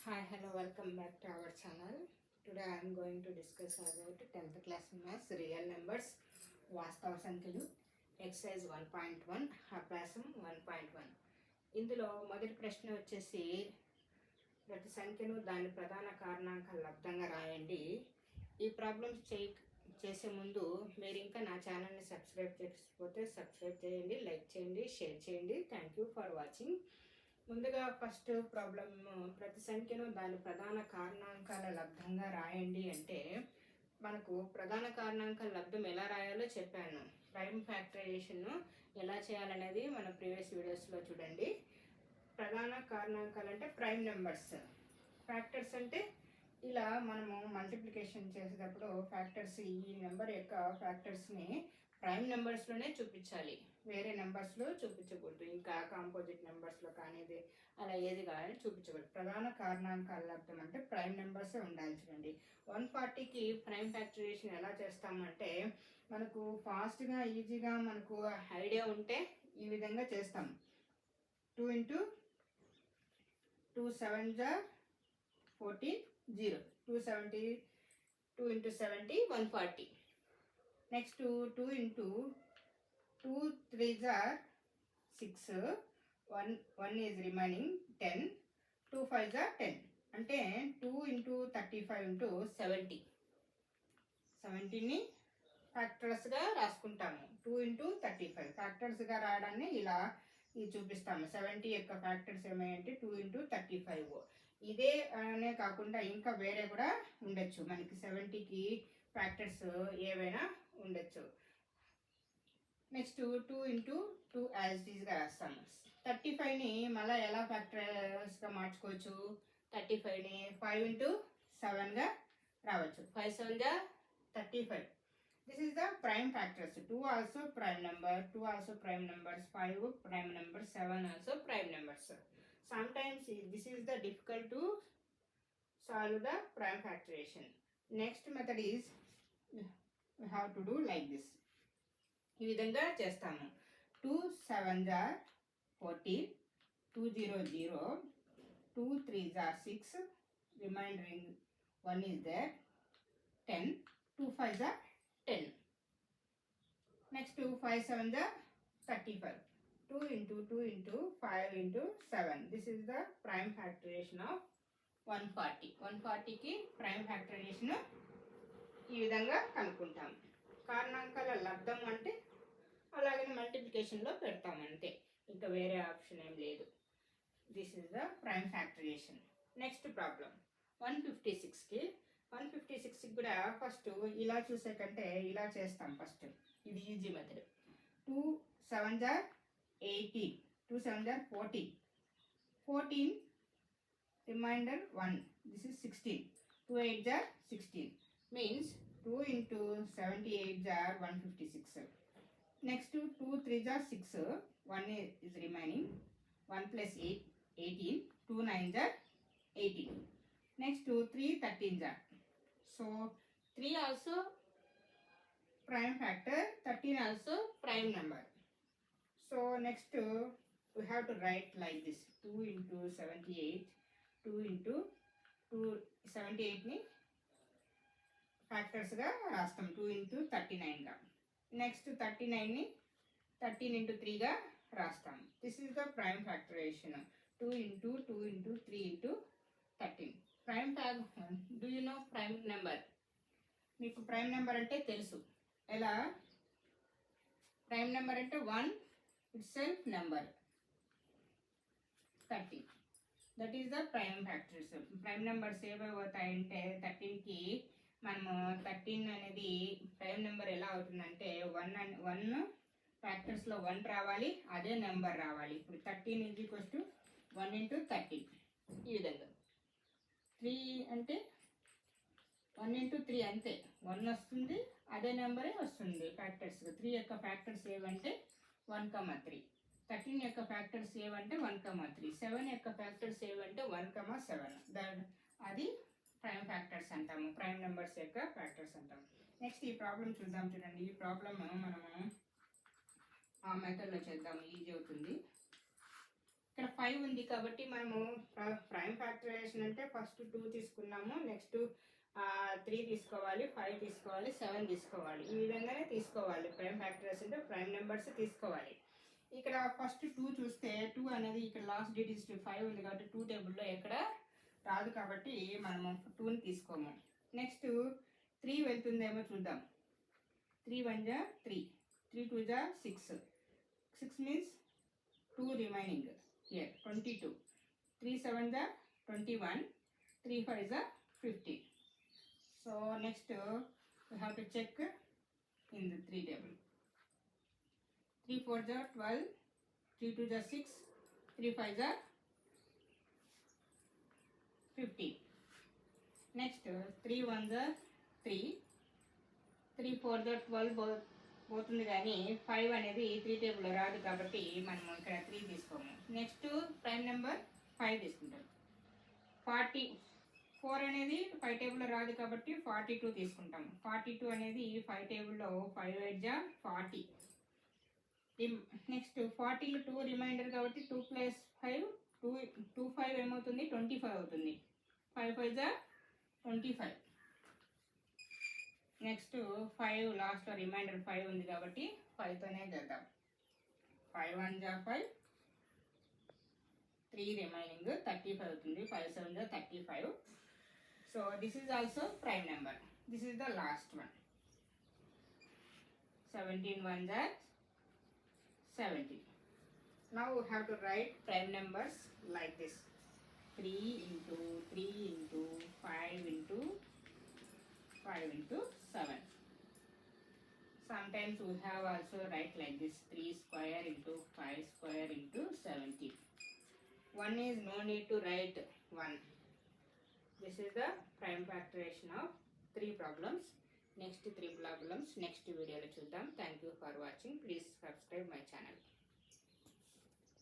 Hi, hello, welcome back to our channel. Today I am going to discuss about 10th class maths real numbers వాస్తవ సంఖ్యలు exercise 1.1 అభ్యాసం 1.1. ఇందులో మొదటి ప్రశ్న వచ్చేసి ప్రతి సంఖ్యను దాని ప్రధాన కారణాంకాల లబ్ధంగా రాయండి. ఈ ప్రాబ్లమ్స్ చేసే ముందు మీరు ఇంకా నా ఛానల్ని సబ్స్క్రైబ్ చేయకపోతే సబ్స్క్రైబ్ చేయండి, లైక్ చేయండి, షేర్ చేయండి. Thank you for watching. ముందుగా ఫస్ట్ ప్రాబ్లం, ప్రతి సంఖ్యను దాని ప్రధాన కారణాంకాల లబ్ధంగా రాయండి అంటే మనకు ప్రధాన కారణాంకాల లబ్ధం ఎలా రాయాలో చెప్పాను. ప్రైమ్ ఫ్యాక్టరైజేషన్ ఎలా చేయాలనేది మన ప్రీవియస్ వీడియోస్లో చూడండి. ప్రధాన కారణాంకాలు అంటే ప్రైమ్ నెంబర్స్, ఫ్యాక్టర్స్ అంటే ఇలా మనము మల్టిప్లికేషన్ చేసేటప్పుడు ఫ్యాక్టర్స్, ఈ నెంబర్ యొక్క ఫ్యాక్టర్స్ని ప్రైమ్ నెంబర్స్లోనే చూపించాలి, వేరే నెంబర్స్లో చూపించకూడదు. ఇంకా కాంపోజిట్ నెంబర్స్లో కానీ అలా ఏది కానీ చూపించకూడదు. ప్రధాన కారణాంకాల లబ్ధం అంటే ప్రైమ్ నెంబర్సే ఉండాలి. చూడండి, 140కి ప్రైమ్ ఫ్యాక్టరైజేషన్ ఎలా చేస్తామంటే మనకు ఫాస్ట్గా ఈజీగా మనకు ఐడియా ఉంటే ఈ విధంగా చేస్తాం. 2 × 2 7 14 0, 270, 2 × 70 140. Next 2 × 2 3s are 6, 1 is remaining 10, 2 5s are 10. అంటే 2 × 35 × 70, 70ని ఫ్యాక్టర్స్గా రాసుకుంటాము. 2 × 35 ఫ్యాక్టర్స్గా రావడాన్ని ఇలా ఇది చూపిస్తాము. 70 యొక్క ఫ్యాక్టర్స్ ఏమంటే 2 × 35. ఇదే అనే కాకుండా ఇంకా వేరే కూడా ఉండొచ్చు. మనకి 70కి ఫ్యాక్టర్స్ ఏవైనా ఉండొచ్చు. నెక్స్ట్ 2 × 2 యాజ్ ఇట్ ఈస్గా రాస్తాము. 35ని మళ్ళీ ఎలా ఫ్యాక్టర్స్గా మార్చుకోవచ్చు? 35ని 5 × 7గా రావచ్చు. 5 7 35. This is the prime factors. 2 also prime number, 2 also prime numbers, 5 prime numbers, 7 also prime numbers. Sometimes this is the difficult to solve the prime factorization. Next method is we have to do like this. ఈ విధంగా చేస్తాము. 2 7s are 14, 2 0 0, 2 3s are 6, remaining 1 is there, 10, 2 5s are 10. Next 2 5 7s are 35. 2 × 2 × 5 × 7. This is the prime factorization of 140. 140కి prime factorization ఈ విధంగా కనుక్కుంటాం. కారణాంకాల లబ్ధం అంటే అలాగే మల్టిప్లికేషన్లో పెడతాం అంతే, ఇంకా వేరే ఆప్షన్ ఏం లేదు. This is the prime factorization. Next problem 156కి 156కి కూడా ఫస్ట్ ఇలా చూసే కంటే ఇలా చేస్తాం. ఫస్ట్ ఇది easy method. 2 7s are 18, 2 7s are 14, 14 remainder 1, this is 16, 2 8s are 16, means 2 × 78 are 156. Next 2 3s are 6, 1 is remaining, 1 plus 8 18, 2 9s are 18. Next 2 3 13s are, so 3 also prime factor, 13 also prime number. So next we have to write like this. 2 × 78, 2 × 2 78ని ఫ్యాక్టర్స్గా రాస్తాం. 2 × 39గా. Next 39ని 13 × 3గా రాస్తాం. This is the prime factorization. 2 × 2 × 3 × 13. Prime do you know prime number? మీకు prime number అంటే తెలుసు. ఎలా? Prime number అంటే 1 itself number, 30. That is the prime factors. Prime numbers ఏమవుతాయంటే 13కి మనము 13 అనేది ప్రైమ్ నెంబర్ ఎలా అవుతుందంటే 1 ఫ్యాక్టర్స్లో 1 రావాలి, అదే నెంబర్ రావాలి. ఇప్పుడు 13 = 1 × 13 ఈ విధంగా. 3 అంటే 1 × 3 అంతే, 1 వస్తుంది, అదే నెంబరే వస్తుంది ఫ్యాక్టర్స్. 3 యొక్క ఫ్యాక్టర్స్ ఏవంటే 1, 3. 13 యొక్క ఫ్యాక్టర్స్ ఏవంటే 1, 3. 7 యొక్క ఫ్యాక్టర్స్ ఏవంటే 1, 7. అది ప్రైమ్ ఫ్యాక్టర్స్ అంటాము, ప్రైమ్ నెంబర్స్ యొక్క ఫ్యాక్టర్స్ అంటాము. నెక్స్ట్ ఈ ప్రాబ్లం చూద్దాం. చూడండి, ఈ ప్రాబ్లమ్ మనము ఆ మెథడ్లో చేద్దాము, ఈజీ అవుతుంది. ఇక్కడ 5 ఉంది కాబట్టి మనము ప్రైమ్ ఫ్యాక్టరైజేషన్ అంటే ఫస్ట్ 2 తీసుకున్నాము, నెక్స్ట్ 3 తీసుకోవాలి, 5 తీసుకోవాలి, 7 తీసుకోవాలి. ఈ విధంగానే తీసుకోవాలి. ప్రైమ్ ఫ్యాక్టరైజేషన్ అంటే ప్రైమ్ నెంబర్స్ తీసుకోవాలి. ఇక్కడ ఫస్ట్ 2 చూస్తే 2 అనేది ఇక్కడ లాస్ట్ డిజిట్ 5 ఉంది కాబట్టి 2 టేబుల్లో ఎక్కడ రాదు కాబట్టి మనము 2ని తీసుకోము. నెక్స్ట్ 3 వెళ్తుందేమో చూద్దాం. 3 1 జా 3, 3 2 జా 6, 6 మీన్స్ 2 remaining here 22, 3 7 జా 21, 3 5 జా 50. So next we have to check in the 3 table. 3 4 ja 12, 3 2 ja 6, 3 5 ja 50. Next 3 1 ja 3, 3 4 ja 12 పోతుంది కానీ 5 అనేది 3 టేబుల్లో రాదు కాబట్టి మనము ఇక్కడ 3 తీసుకోము. నెక్స్ట్ ప్రైమ్ నెంబర్ 5 తీసుకుంటాం. 44 అనేది 5 టేబుల్లో రాదు కాబట్టి 42 తీసుకుంటాం. 42 అనేది 5 టేబుల్లో 5 8 జా 40. నెక్స్ట్ 40లో 2 రిమైండర్ కాబట్టి 2 + 5 2 5 ఏమవుతుంది 25 అవుతుంది. 5 5 జా 25. నెక్స్ట్ 5 లాస్ట్లో రిమైండర్ 5 ఉంది కాబట్టి 5తోనే చేద్దాం. 5 1 జా 5, 3 రిమైనింగ్ 35 అవుతుంది. 5 7 జా 35. So this is also prime number. This is the last one. 17 1 ja 17. Now we have to write prime numbers like this. 3 into 3 into 5 into 5 into 7. Sometimes we have also write like this 3 square into 5 square into 70. One is no need to write 1. This is the prime factorization of 3 problems. Next 3 problems next video lo chuddam. Thank you for watching. Please subscribe my channel.